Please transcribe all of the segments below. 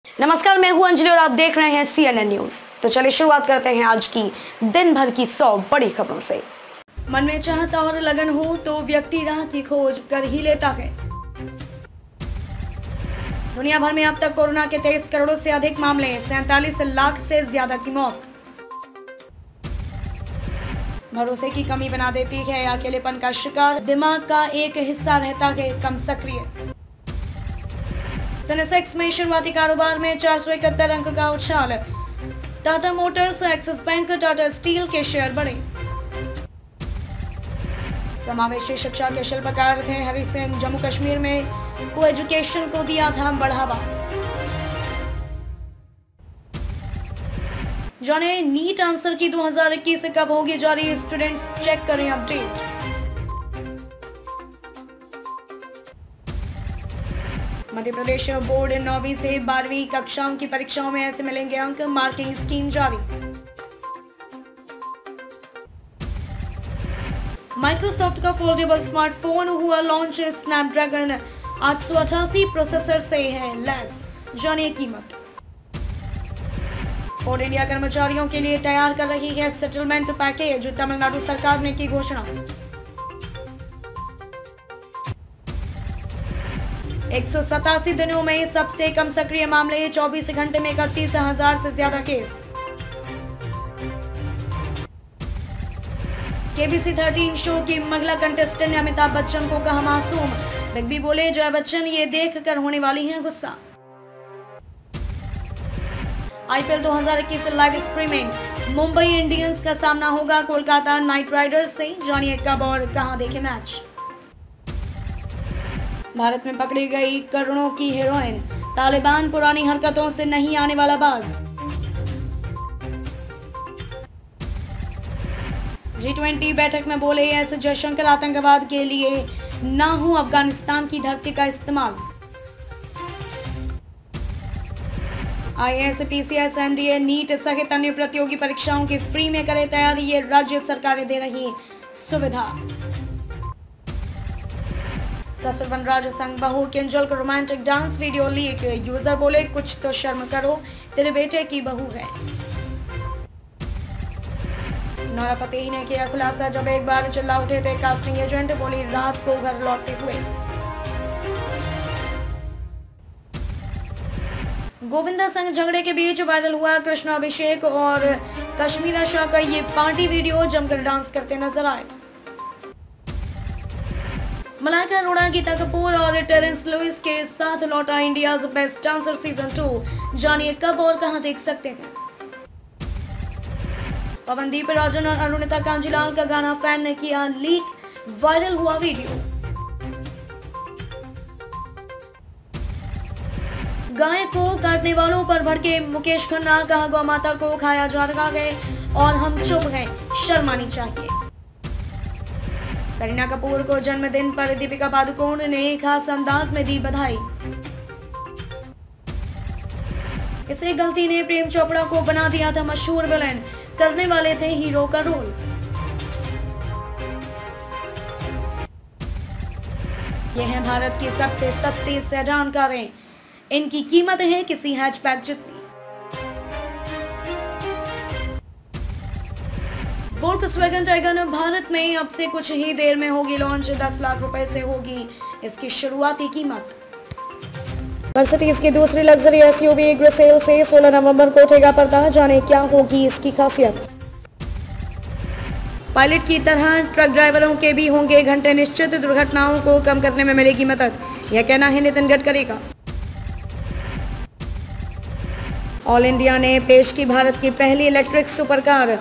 नमस्कार, मैं हूं अंजलि और आप देख रहे हैं CNN न्यूज। तो चलिए शुरुआत करते हैं आज की दिन भर की 100 बड़ी खबरों से। मन में चाहत और लगन हो तो व्यक्ति राह की खोज कर ही लेता है। दुनिया भर में अब तक कोरोना के 23 करोड़ से अधिक मामले, 47 लाख से ज्यादा की मौत। भरोसे की कमी बना देती है अकेलेपन का शिकार, दिमाग का एक हिस्सा रहता है कम सक्रिय। सेंसेक्स में शुरुआती कारोबार में 471 अंक का उछाल। Tata Motors, axis bank, Tata steel के शेयर बढ़े। समावेशी शिक्षा के शिल्पकार थे हरि सिंह, जम्मू कश्मीर में को एजुकेशन को दिया था बढ़ावा। जाने नीट आंसर की 2021 कब होगी जारी, स्टूडेंट्स चेक करें अपडेट। मध्य प्रदेश बोर्ड 9वीं से 12वीं कक्षाओं की परीक्षाओं में ऐसे मिलेंगे अंक, मार्किंग स्कीम जारी। माइक्रोसॉफ्ट का फोल्डेबल स्मार्टफोन हुआ लॉन्च, स्नैपड्रैगन 888 प्रोसेसर से है लैस, जानिए कीमत। फोर्ड इंडिया कर्मचारियों के लिए तैयार कर रही है सेटलमेंट पैकेज, तमिलनाडु सरकार ने की घोषणा। 187 दिनों में सबसे कम सक्रिय मामले, 24 घंटे में 31,000 से ज्यादा केस। केबीसी 13 शो की महिला कंटेस्टेंट ने अमिताभ बच्चन को कहा मासूम। बिग बी बोले जया बच्चन ये देख कर होने वाली हैं गुस्सा। IPL 2021 live streaming, Mumbai Indians का सामना होगा कोलकाता नाइट राइडर्स से, जानिए कब और कहां देखें मैच। भारत में पकड़ी गई करोड़ों की हेरोइन, तालिबान पुरानी हरकतों से नहीं आने वाला बाज। G20 बैठक में बोले एस जयशंकर आतंकवाद के लिए ना हो अफगानिस्तान की धरती का इस्तेमाल। IAS, PCS, NDA, नीट सहित अन्य प्रतियोगी परीक्षाओं की फ्री में करे तैयारी, ये राज्य सरकारें दे रही सुविधा। ससुर वनराज संग बहू किंजल को romantic dance video leak, user बोले कुछ तो शर्म करो, तेरे बेटे की बहू है। नोरा फतेही ने किया खुलासा, जब एक बार चिल्ला उठे थे कास्टिंग एजेंट, बोली रात को घर लौटते हुए। गोविंदा संग झगड़े के बीच वायरल हुआ कृष्णा अभिषेक और कश्मीरा शाह का ये पार्टी वीडियो, जमकर डांस करते नजर आए। मलाइका अरोड़ा, गीता कपूर और टेरेंस लुइस के साथ लौटा इंडियाज बेस्ट डांसर सीजन 2, जानिए कब और कहां देख सकते हैं। पवनदीप राजन और अरुणिता कांजीलाल का गाना फैन ने किया लीक, वायरल हुआ वीडियो। गाय को काटने वालों पर भड़के मुकेश खन्ना, कहा गौ माता को खाया जा रहा है और हम चुप हैं, शर्म आनी चाहिए। करीना कपूर को जन्मदिन पर दीपिका पादुकोण ने खास अंदाज में दी बधाई। इसे गलती ने प्रेम चोपड़ा को बना दिया था मशहूर विलेन, करने वाले थे हीरो का रोल। यह है भारत की सबसे सस्ती सेडान कारें, इनकी कीमत है किसी हैचबैक जितनी। वोल्क्सवैगन टाइगर भारत में अब से कुछ ही देर में होगी लॉन्च, 10 लाख रुपए से होगी इसकी शुरुआती कीमत। मर्सिडीज की दूसरी लग्जरी SUV ग्रिसेल से 16 नवंबर को उठेगा पर्दा, जाने क्या होगी इसकी खासियत। पायलट की तरह ट्रक ड्राइवरों के भी होंगे घंटे निश्चित, दुर्घटनाओं को कम करने में मिलेगी मदद, यह कहना है नितिन गडकरी का। ऑल इंडिया ने पेश की भारत की पहली electric super car,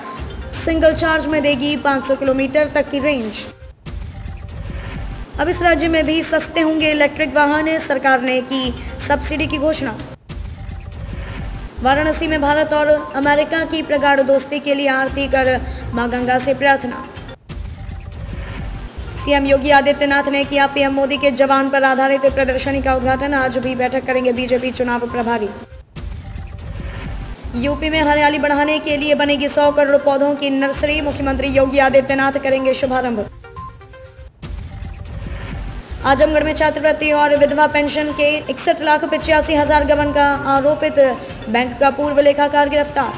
single charge में देगी 500 किलोमीटर तक की रेंज। अब इस राज्य में भी सस्ते होंगे इलेक्ट्रिक वाहन, सरकार ने की सब्सिडी की घोषणा। वाराणसी में भारत और अमेरिका की प्रगाढ़ दोस्ती के लिए आरती कर मां गंगा से प्रार्थना। सीएम योगी आदित्यनाथ ने किया पीएम मोदी के जवान पर आधारित प्रदर्शनी का उद्घाटन, आज भी बैठक करेंगे बीजेपी चुनाव प्रभारी। यूपी में हरियाली बढ़ाने के लिए बनेगी 100 करोड़ पौधों की नर्सरी, मुख्यमंत्री योगी आदित्यनाथ करेंगे शुभारंभ। आजमगढ़ में छात्रवृत्ति और विधवा पेंशन के 61,85,000 गबन का आरोपित बैंक का पूर्व लेखाकार गिरफ्तार।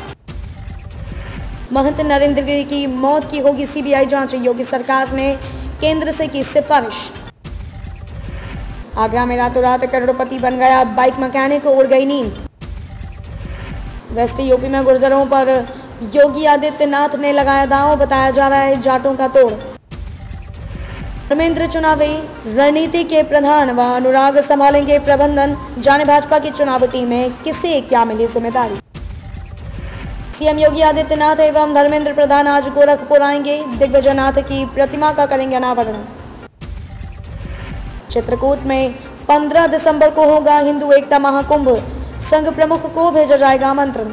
महंत नरेंद्र गिरी की मौत की होगी सीबीआई जांच, योगी सरकार ने केंद्र से की सिफारिश। आगरा में रातों रात करोड़पति बन गया बाइक मैकेनिक, उड़ गई नींद। वेस्ट यूपी में गुर्जरों पर योगी आदित्यनाथ ने लगाया दांव, बताया जा रहा है जाटों का तोड़। धर्मेंद्र चुनावी रणनीति के प्रधान व अनुराग संभालेंगे प्रबंधन, जाने भाजपा की चुनावी टीम में किसे क्या मिली जिम्मेदारी। सीएम योगी आदित्यनाथ एवं धर्मेंद्र प्रधान आज गोरखपुर आएंगे, दिग्विजयनाथ की प्रतिमा का करेंगे अनावरण। चित्रकूट में 15 दिसंबर को होगा हिंदू एकता महाकुंभ, संघ प्रमुख को भेजा जाएगा आमंत्रण।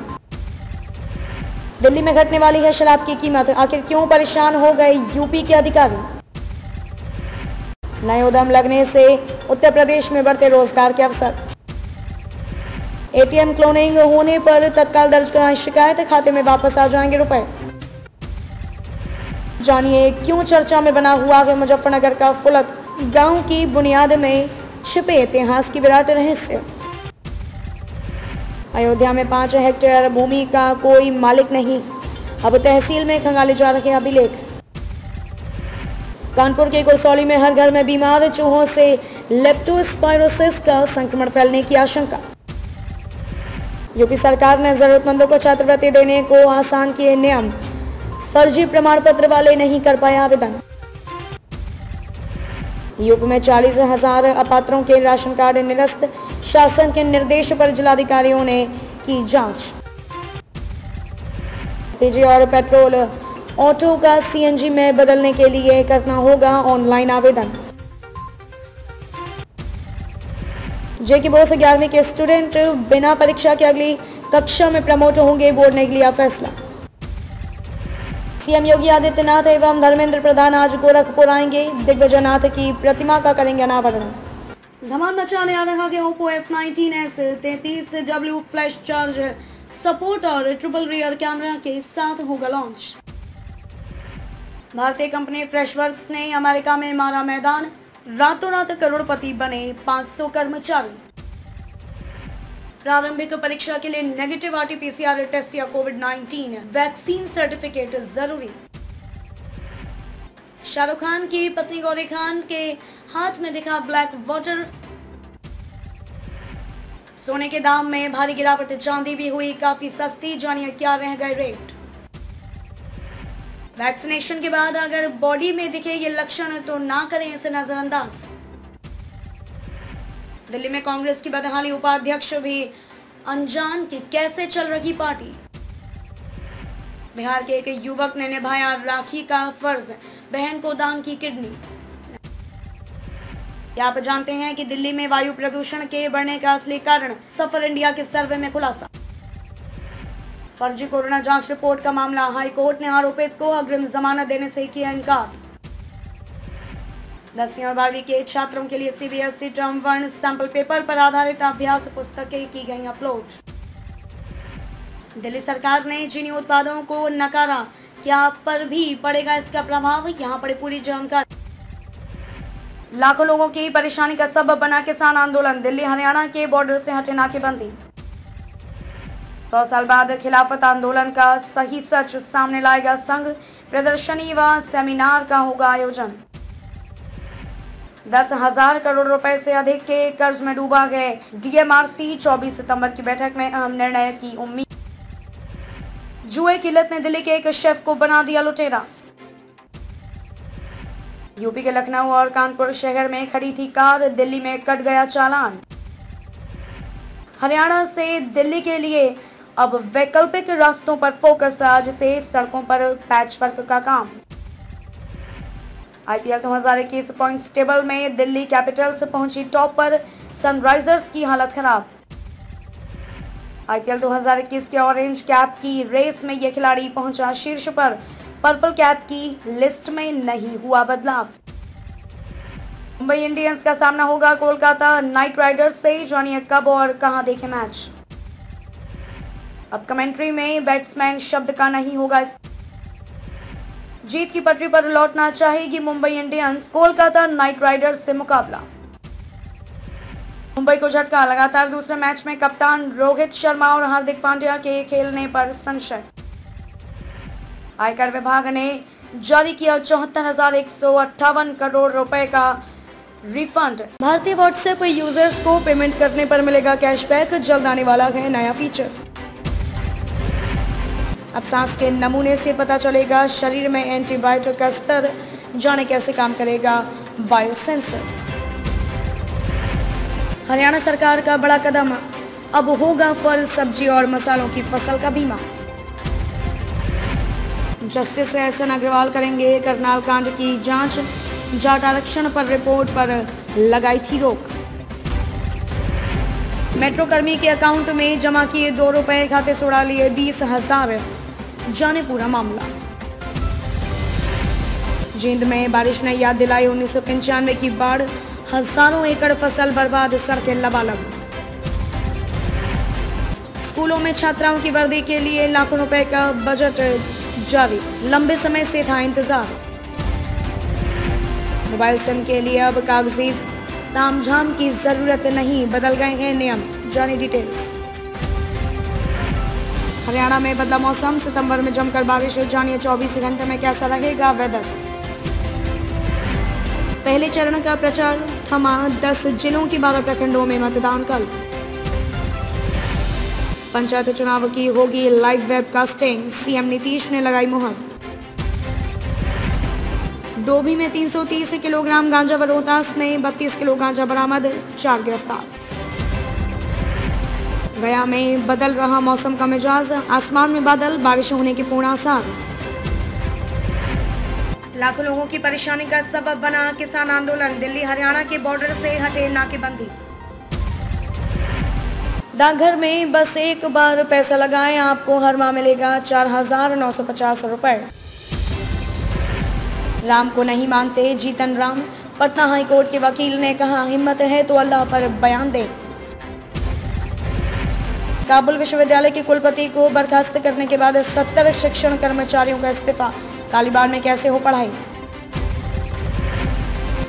दिल्ली में घटने वाली है शराब की कीमत, आखिर क्यों परेशान हो गए यूपी के अधिकारी। नए उद्यम लगने से उत्तर प्रदेश में बढ़ते रोजगार के अवसर। एटीएम क्लोनिंग होने पर तत्काल दर्ज कराएं शिकायत, खाते में वापस आ जाएंगे रुपए। जानिए क्यों चर्चा में बना हुआ है मुजफ्फरनगर का फुलत, गांव की बुनियाद में छिपे इतिहास की विराट रहस्य। अयोध्या में 5 हेक्टेयर भूमि का कोई मालिक नहीं, अब तहसील में खंगाले जा रहे अभिलेख। कानपुर के कुरसौली में हर घर में बीमार चूहों से लेप्टोस्पायरोसिस का संक्रमण फैलने की आशंका। यूपी सरकार ने जरूरतमंदों को छात्रवृत्ति देने को आसान किए नियम, फर्जी प्रमाण पत्र वाले नहीं कर पाए आवेदन। यूपी में 40,000 अपात्रों के राशन कार्ड निरस्त, शासन के निर्देश पर जिलाधिकारियों ने की जांच। पीजी और पेट्रोल ऑटो का सीएनजी में बदलने के लिए करना होगा ऑनलाइन आवेदन। जेके बोर्ड से 11वीं के स्टूडेंट बिना परीक्षा के अगली कक्षा में प्रमोट होंगे, बोर्ड ने लिया फैसला। सीएम योगी आदित्यनाथ एवं धर्मेंद्र प्रधान आज गोरखपुर आएंगे, दिग्विजयनाथ की प्रतिमा का करेंगे अनावरण। धमाल मचाने आ रहा है Oppo F19s 33W flash charge support और ट्रिपल रियर कैमरा के साथ होगा लॉन्च। भारतीय कंपनी फ्रेशवर्क्स ने अमेरिका में मारा मैदान, रातों रात करोड़पति बने 500 कर्मचारी। प्रारंभिक परीक्षा के लिए नेगेटिव RT-PCR टेस्ट या कोविड-19 वैक्सीन सर्टिफिकेट जरूरी। शाहरुख खान की पत्नी गौरी खान के हाथ में दिखा ब्लैक वाटर। सोने के दाम में भारी गिरावट, चांदी भी हुई काफी सस्ती, जानिए क्या रह गए रेट। वैक्सीनेशन के बाद अगर बॉडी में दिखे ये लक्षण तो ना करें इसे नजरअंदाज। दिल्ली में कांग्रेस की बदहाली, उपाध्यक्ष भी अनजान कि कैसे चल रही पार्टी। बिहार के एक युवक ने निभाया राखी का फर्ज, बहन को दान की किडनी। क्या आप जानते हैं कि दिल्ली में वायु प्रदूषण के बढ़ने का असली कारण, सफर इंडिया के सर्वे में खुलासा। फर्जी कोरोना जांच रिपोर्ट का मामला, हाई कोर्ट ने आरोपित को अग्रिम जमानत देने से किया इनकार। 10वीं और 12वीं के छात्रों के लिए सीबीएसई टर्म 1 सैंपल पेपर पर आधारित अभ्यास पुस्तकें की गई अपलोड। दिल्ली सरकार ने चीनी उत्पादों को नकारा, क्या पर भी पड़ेगा इसका प्रभाव, यहाँ पड़े पूरी जानकारी। लाखों लोगों की परेशानी का सबब बना किसान आंदोलन, दिल्ली हरियाणा के बॉर्डर से हटे नाकेबंदी। 100 साल बाद खिलाफत आंदोलन का सही सच सामने लाएगा संघ, प्रदर्शनी व सेमिनार का होगा आयोजन। 10,000 करोड़ रुपए से अधिक के कर्ज में डूबा गए डीएमआरसी, 24 सितंबर की बैठक में अहम निर्णय की उम्मीद। जुए की लत ने दिल्ली के एक शेफ को बना दिया लुटेरा। यूपी के लखनऊ और कानपुर शहर में खड़ी थी कार, दिल्ली में कट गया चालान। हरियाणा से दिल्ली के लिए अब वैकल्पिक रास्तों पर फोकस, आज से सड़कों पर पैचवर्क का काम। आईपीएल 2021 पॉइंट्स टेबल में दिल्ली कैपिटल्स पहुंची टॉप पर, सनराइजर्स की हालत खराब। आईपीएल 2021 के ऑरेंज कैप की रेस में यह खिलाड़ी पहुंचा शीर्ष पर, पर्पल कैप की लिस्ट में नहीं हुआ बदलाव। मुंबई इंडियंस का सामना होगा कोलकाता नाइट राइडर्स से, जानिए कब और कहां देखें मैच। अब कमेंट्री में बैट्समैन शब्द का नहीं होगा। जीत की पटरी पर लौटना चाहेगी Mumbai Indians, Kolkata night Riders से मुकाबला। मुंबई को झटका, लगातार दूसरे मैच में कप्तान रोहित शर्मा और हार्दिक पांड्या के खेलने पर संशय। आयकर विभाग ने जारी किया 74,158 करोड़ रुपए का रिफंड। भारतीय व्हाट्सएप यूजर्स को पेमेंट करने पर मिलेगा कैशबैक, जल्द आने वाला है नया फीचर। अब सांस के नमूने से पता चलेगा शरीर में एंटीबायोटिक का स्तर, जाने कैसे काम करेगा बायोसेंसर। हरियाणा सरकार का बड़ा कदम, अब होगा फल, सब्जी और मसालों की फसल का बीमा। Justice SN. अग्रवाल करेंगे करनाल कांड की जांच, जाट आरक्षण पर रिपोर्ट पर लगाई थी रोक। मेट्रो कर्मी के अकाउंट में जमा किए 2 रुपए, खाते से उड़ा लिए 20,000, जाने पूरा मामला। जींद में बारिश ने याद दिलाई 1995 की बाढ़, हजारों एकड़ फसल बर्बाद, सड़कें लबालब। स्कूलों में छात्राओं की वर्दी के लिए लाखों रुपए का बजट जारी, लंबे समय से था इंतजार। मोबाइल सिम के लिए अब कागजी तामझाम की जरूरत नहीं, बदल गए हैं नियम, जानी डिटेल्स। हरियाणा में बदला मौसम, सितंबर में जमकर बारिश, जानिए 24 घंटे में कैसा रहेगा वेदर। पहले चरण का प्रचार थमा, 10 जिलों की 12 प्रखंडों में मतदान कल। पंचायत चुनाव की होगी लाइव वेबकास्टिंग, सीएम नीतीश ने लगाई मुहर। डोभी में 330 किलोग्राम गांजा व रोहतास में 32 किलो गांजा बरामद, 4 गिरफ्तार। गया में बदल रहा मौसम का मिजाज, आसमान में बादल, बारिश होने के पूर्ण आसार। लाखों लोगों की परेशानी का सबब बना किसान आंदोलन, दिल्ली हरियाणा के बॉर्डर से हटे नाकेबंदी। डाकघर में बस एक बार पैसा लगाएं, आपको हर माह मिलेगा 4,950 रुपए। राम को नहीं मानते जीतन राम, पटना हाईकोर्ट के वकील ने कहा हिम्मत है तो अल्लाह पर बयान दे। काबुल विश्वविद्यालय के कुलपति को बर्खास्त करने के बाद 70 शिक्षण कर्मचारियों का इस्तीफा, तालिबान में कैसे हो पढ़ाई।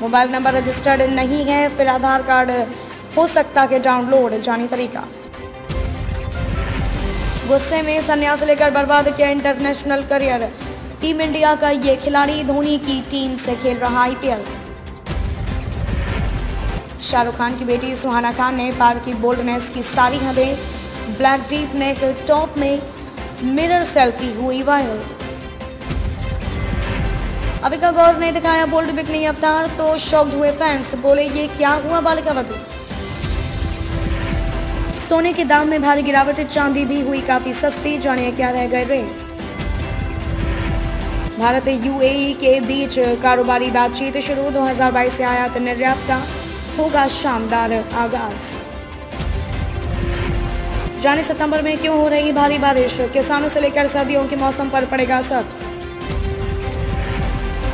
मोबाइल नंबर रजिस्टर्ड नहीं है, फिर आधार कार्ड हो सकता है डाउनलोड, जानी तरीका। गुस्से में संन्यास लेकर बर्बाद किया इंटरनेशनल करियर, टीम इंडिया का ये खिलाड़ी धोनी की टीम से खेल रहा आईपीएल। शाहरुख खान की बेटी सुहाना खान ने पार की बोल्डनेस की सारी हदें, ब्लैक डीप नेक टॉप में मिरर सेल्फी हुई वायरल। अविका गौर ने दिखाया बोल्ड बिकनी अवतार, तो शॉक्ड हुए फैंस, बोले ये क्या हुआ बालिका वधू। सोने के दाम में भारी गिरावट, चांदी भी हुई काफी सस्ती, जानिए क्या रह गए रेट। भारत यूएई के बीच कारोबारी बातचीत शुरू, 2022 से आयात निर्यात का होगा शानदार आगाज। जाने सितंबर में क्यों हो रही भारी बारिश, किसानों से लेकर सर्दियों के मौसम पर पड़ेगा असर।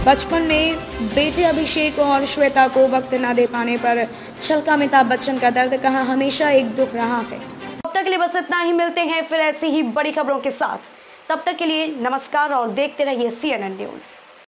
बचपन में बेटे अभिषेक और श्वेता को वक्त न दे पाने पर छलका अमिताभ बच्चन का दर्द, कहा हमेशा एक दुख रहा है। अब तक के लिए बस इतना ही, मिलते हैं फिर ऐसी ही बड़ी खबरों के साथ। तब तक के लिए नमस्कार और देखते रहिए CNN न्यूज़।